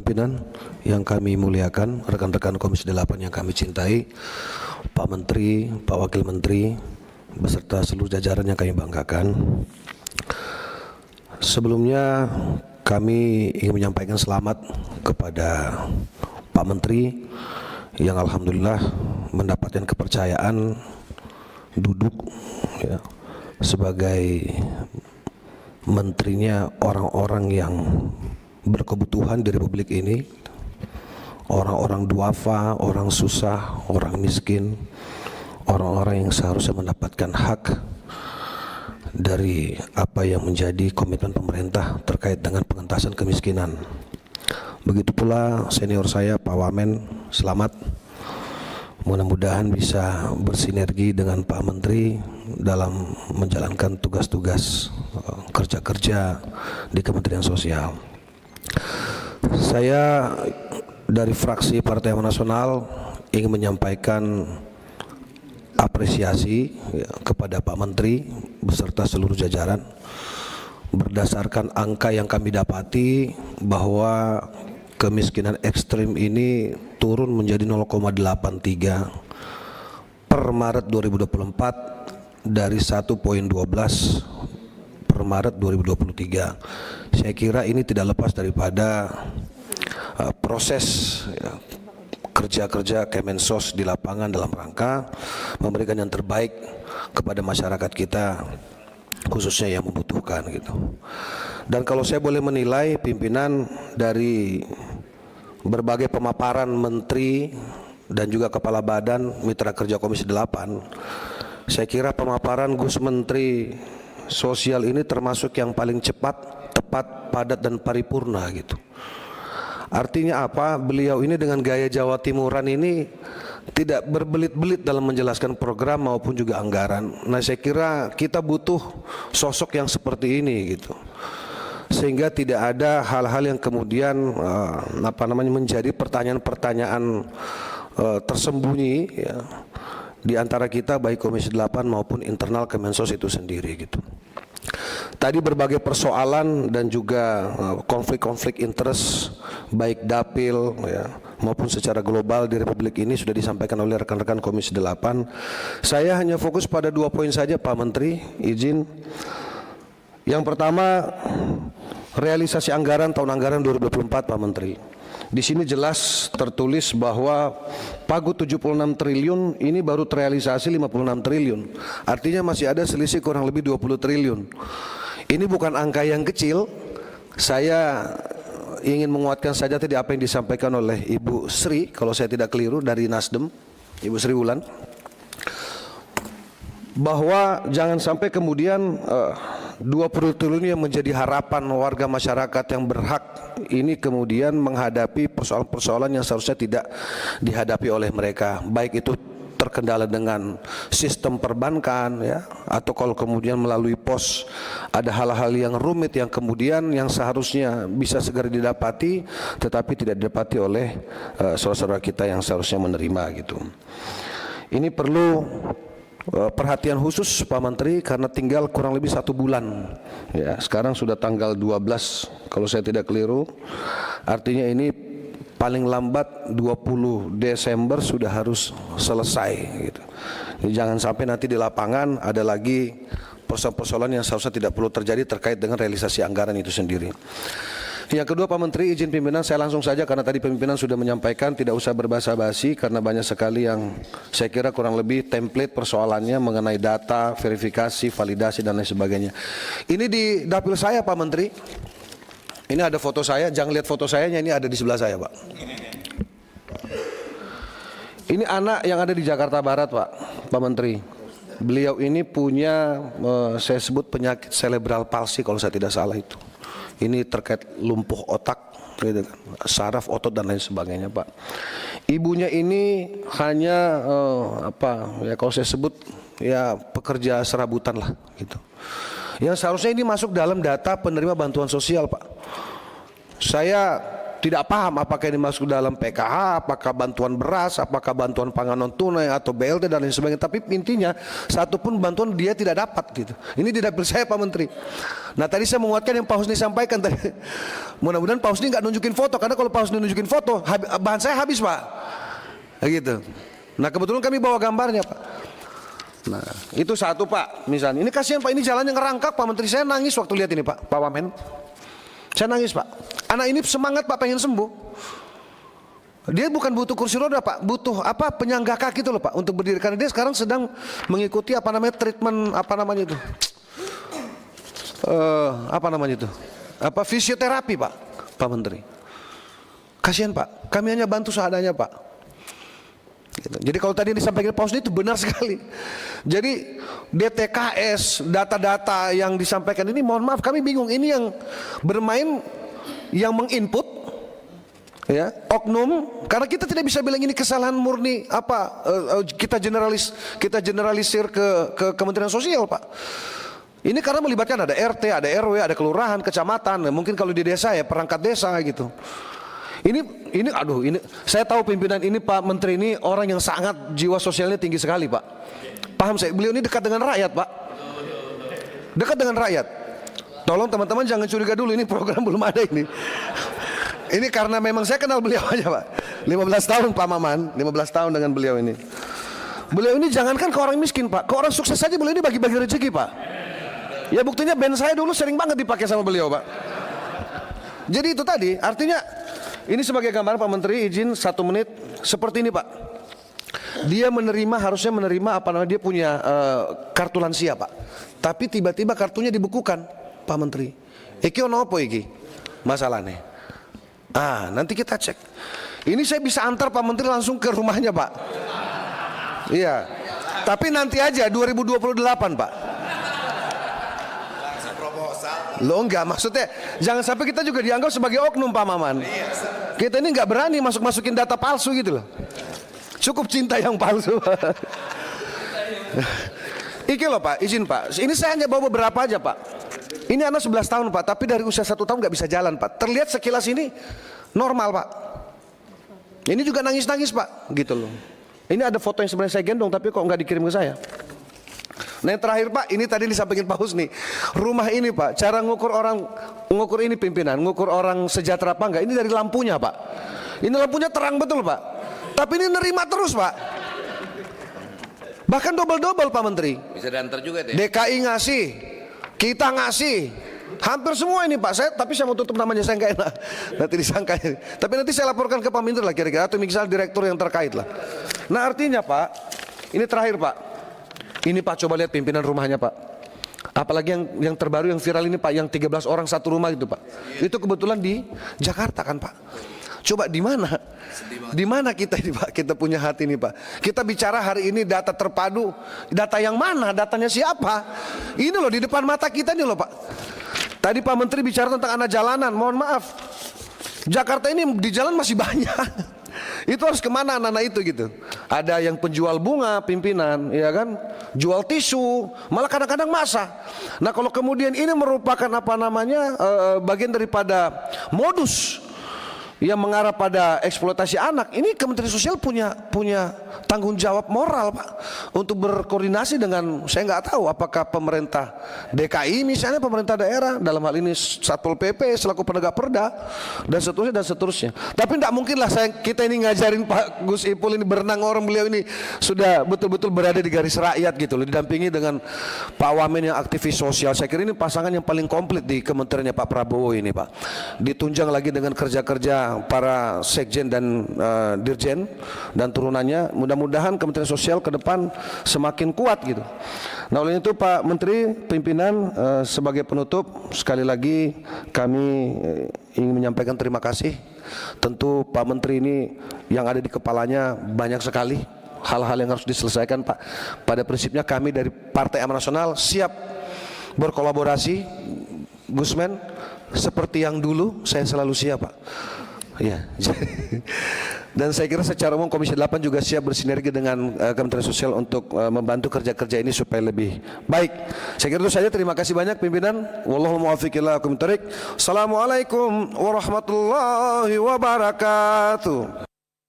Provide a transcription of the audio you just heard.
pimpinan yang kami muliakan, rekan-rekan Komisi 8 yang kami cintai, Pak Menteri, Pak Wakil Menteri, beserta seluruh jajaran yang kami banggakan. Sebelumnya kami ingin menyampaikan selamat kepada Pak Menteri yang alhamdulillah mendapatkan kepercayaan duduk ya, sebagai menterinya orang-orang yang berkebutuhan di Republik ini, orang-orang duafa, orang susah, orang miskin, orang-orang yang seharusnya mendapatkan hak dari apa yang menjadi komitmen pemerintah terkait dengan pengentasan kemiskinan. Begitu pula senior saya Pak Wamen, selamat. Mudah-mudahan bisa bersinergi dengan Pak Menteri dalam menjalankan tugas-tugas kerja-kerja di Kementerian Sosial. Saya dari fraksi Partai Amanat Nasional ingin menyampaikan apresiasi ya, kepada Pak Menteri beserta seluruh jajaran berdasarkan angka yang kami dapati bahwa kemiskinan ekstrim ini turun menjadi 0,83 per Maret 2024 dari 1,12 per Maret 2023. Saya kira ini tidak lepas daripada proses ya, kerja-kerja Kemensos di lapangan dalam rangka memberikan yang terbaik kepada masyarakat kita, khususnya yang membutuhkan gitu. Dan kalau saya boleh menilai pimpinan dari berbagai pemaparan menteri dan juga kepala badan mitra kerja Komisi 8, saya kira pemaparan Gus Menteri Sosial ini termasuk yang paling cepat, tepat, padat dan paripurna gitu. Artinya apa? Beliau ini dengan gaya Jawa Timuran ini tidak berbelit-belit dalam menjelaskan program maupun juga anggaran. Nah, saya kira kita butuh sosok yang seperti ini gitu. Sehingga tidak ada hal-hal yang kemudian menjadi pertanyaan-pertanyaan tersembunyi ya, di antara kita baik Komisi 8 maupun internal Kemensos itu sendiri gitu. Tadi berbagai persoalan dan juga konflik-konflik interest baik dapil ya, maupun secara global di Republik ini sudah disampaikan oleh rekan-rekan Komisi 8. Saya hanya fokus pada 2 poin saja Pak Menteri, izin. Yang pertama, realisasi anggaran tahun anggaran 2024 Pak Menteri. Di sini jelas tertulis bahwa pagu 76 triliun ini baru terrealisasi 56 triliun. Artinya masih ada selisih kurang lebih 20 triliun. Ini bukan angka yang kecil. Saya ingin menguatkan saja tadi apa yang disampaikan oleh Ibu Sri, kalau saya tidak keliru dari Nasdem, Ibu Sri Wulan, bahwa jangan sampai kemudian 20 triliun yang menjadi harapan warga masyarakat yang berhak ini kemudian menghadapi persoalan-persoalan yang seharusnya tidak dihadapi oleh mereka, baik itu terkendala dengan sistem perbankan ya, atau kalau kemudian melalui pos ada hal-hal yang rumit yang kemudian yang seharusnya bisa segera didapati tetapi tidak didapati oleh saudara-saudara kita yang seharusnya menerima gitu. Ini perlu perhatian khusus Pak Menteri karena tinggal kurang lebih 1 bulan ya, sekarang sudah tanggal 12 kalau saya tidak keliru, artinya ini paling lambat 20 Desember sudah harus selesai gitu. Jadi jangan sampai nanti di lapangan ada lagi persoalan-persoalan yang seharusnya tidak perlu terjadi terkait dengan realisasi anggaran itu sendiri. Yang kedua Pak Menteri, izin pimpinan saya langsung saja karena tadi pimpinan sudah menyampaikan tidak usah berbasa-basi karena banyak sekali yang saya kira kurang lebih template persoalannya mengenai data, verifikasi, validasi dan lain sebagainya. Ini di dapil saya Pak Menteri. Ini ada foto saya, jangan lihat foto saya, ini ada di sebelah saya Pak. Ini anak yang ada di Jakarta Barat Pak Menteri. Beliau ini punya saya sebut penyakit cerebral palsy kalau saya tidak salah itu. Ini terkait lumpuh otak, gitu kan, saraf otot dan lain sebagainya Pak. Ibunya ini hanya kalau saya sebut ya pekerja serabutan lah gitu. Yang seharusnya ini masuk dalam data penerima bantuan sosial Pak. Saya tidak paham apakah ini masuk dalam PKH, apakah bantuan beras, apakah bantuan pangan non tunai atau BLT dan lain sebagainya. Tapi intinya satu pun bantuan dia tidak dapat gitu. Ini tidak percaya Pak Menteri. Nah tadi saya menguatkan yang Pak Husni sampaikan tadi. Mudah-mudahan Pak Husni nggak nunjukin foto, karena kalau Pak Husni nunjukin foto bahan saya habis Pak. Gitu. Nah kebetulan kami bawa gambarnya Pak. Nah itu satu Pak, misalnya ini kasihan Pak, ini jalannya ngerangkak Pak Menteri. Saya nangis waktu lihat ini Pak Wamen. Saya nangis Pak. Anak ini semangat Pak, pengen sembuh. Dia bukan butuh kursi roda Pak, butuh apa, penyangga kaki itu loh Pak untuk berdiri, karena dia sekarang sedang mengikuti apa namanya treatment, apa namanya itu, fisioterapi Pak Menteri. Kasihan Pak, kami hanya bantu seadanya Pak. Gitu. Jadi kalau tadi yang disampaikan Pak Husni itu benar sekali. Jadi DTKS, data-data yang disampaikan ini, mohon maaf kami bingung. Ini yang bermain, yang menginput, ya, oknum. Karena kita tidak bisa bilang ini kesalahan murni apa, kita generalisir ke Kementerian Sosial Pak. Ini karena melibatkan ada RT, ada RW, ada kelurahan, kecamatan. Mungkin kalau di desa ya perangkat desa gitu. Ini saya tahu pimpinan ini Pak Menteri ini orang yang sangat jiwa sosialnya tinggi sekali Pak. Paham saya, beliau ini dekat dengan rakyat Pak. Dekat dengan rakyat. Tolong teman-teman jangan curiga dulu, ini program belum ada ini. Ini karena memang saya kenal beliau aja Pak. 15 tahun Pak Maman, 15 tahun dengan beliau ini. Beliau ini jangankan ke orang miskin Pak, ke orang sukses saja beliau ini bagi-bagi rezeki Pak. Ya buktinya band saya dulu sering banget dipakai sama beliau Pak. Jadi itu tadi, artinya ini sebagai gambaran Pak Menteri, izin 1 menit seperti ini Pak. Dia harusnya menerima apa namanya, dia punya kartu lansia Pak. Tapi tiba-tiba kartunya dibekukan Pak Menteri. Iki ono apa iki? Masalahnya. Nanti kita cek. Ini saya bisa antar Pak Menteri langsung ke rumahnya Pak. Iya. Tapi nanti aja 2028 Pak. Lo enggak, maksudnya jangan sampai kita juga dianggap sebagai oknum Pak Maman. Kita ini nggak berani masukin data palsu gitu loh. Cukup cinta yang palsu. Iki loh Pak, izin Pak. Ini saya hanya bawa beberapa aja Pak. Ini anak 11 tahun Pak, tapi dari usia 1 tahun nggak bisa jalan Pak. Terlihat sekilas ini normal Pak. Ini juga nangis-nangis Pak, gitu loh. Ini ada foto yang sebenarnya saya gendong, tapi kok nggak dikirim ke saya. Nah yang terakhir Pak, ini tadi disampaikan Pak Husni. Rumah ini Pak, cara ngukur ini pimpinan, ngukur orang sejahtera apa enggak, ini dari lampunya Pak. Ini lampunya terang betul Pak. Tapi ini nerima terus Pak. Bahkan double-double Pak Menteri. Bisa diantar juga deh. DKI ngasih, kita ngasih. Hampir semua ini Pak. Tapi saya mau tutup namanya, saya nggak enak. Nanti disangka. Tapi nanti saya laporkan ke Pak Menteri lah kira-kira, atau misalnya direktur yang terkait lah. Nah artinya Pak, ini terakhir Pak. Ini Pak, coba lihat pimpinan rumahnya Pak. Apalagi yang terbaru yang viral ini Pak, yang 13 orang satu rumah itu Pak. Itu kebetulan di Jakarta kan Pak. Coba di mana? Di mana kita ini Pak? Kita punya hati ini Pak. Kita bicara hari ini data terpadu. Data yang mana? Datanya siapa? Ini loh di depan mata kita nih loh Pak. Tadi Pak Menteri bicara tentang anak jalanan. Mohon maaf, Jakarta ini di jalan masih banyak. Itu harus kemana anak-anak itu gitu. Ada yang penjual bunga pimpinan, ya kan, jual tisu, malah kadang-kadang masak. Nah kalau kemudian ini merupakan apa namanya, bagian daripada modus yang mengarah pada eksploitasi anak, ini Kementerian Sosial punya tanggung jawab moral Pak, untuk berkoordinasi dengan, saya nggak tahu apakah pemerintah DKI misalnya, pemerintah daerah, dalam hal ini Satpol PP selaku penegak perda dan seterusnya. Tapi tidak mungkin lah kita ini ngajarin Pak Gus Ipul ini berenang, orang beliau ini sudah betul-betul berada di garis rakyat gitu loh, didampingi dengan Pak Wamen yang aktivis sosial. Saya kira ini pasangan yang paling komplit di kementeriannya Pak Prabowo ini Pak. Ditunjang lagi dengan kerja-kerja para sekjen dan dirjen dan turunannya. Mudah-mudahan Kementerian Sosial ke depan semakin kuat gitu. Nah oleh itu Pak Menteri, pimpinan, sebagai penutup sekali lagi kami ingin menyampaikan terima kasih. Tentu Pak Menteri ini yang ada di kepalanya banyak sekali hal-hal yang harus diselesaikan Pak. Pada prinsipnya kami dari Partai Amanat Nasional siap berkolaborasi, Gusmen, seperti yang dulu saya selalu siap Pak. Ya, Dan saya kira secara umum Komisi 8 juga siap bersinergi dengan Kementerian Sosial untuk membantu kerja-kerja ini supaya lebih baik. Saya kira itu saja. Terima kasih banyak pimpinan. Wallahul muwaffiq ila aqwamit thoriq. Assalamualaikum warahmatullahi wabarakatuh.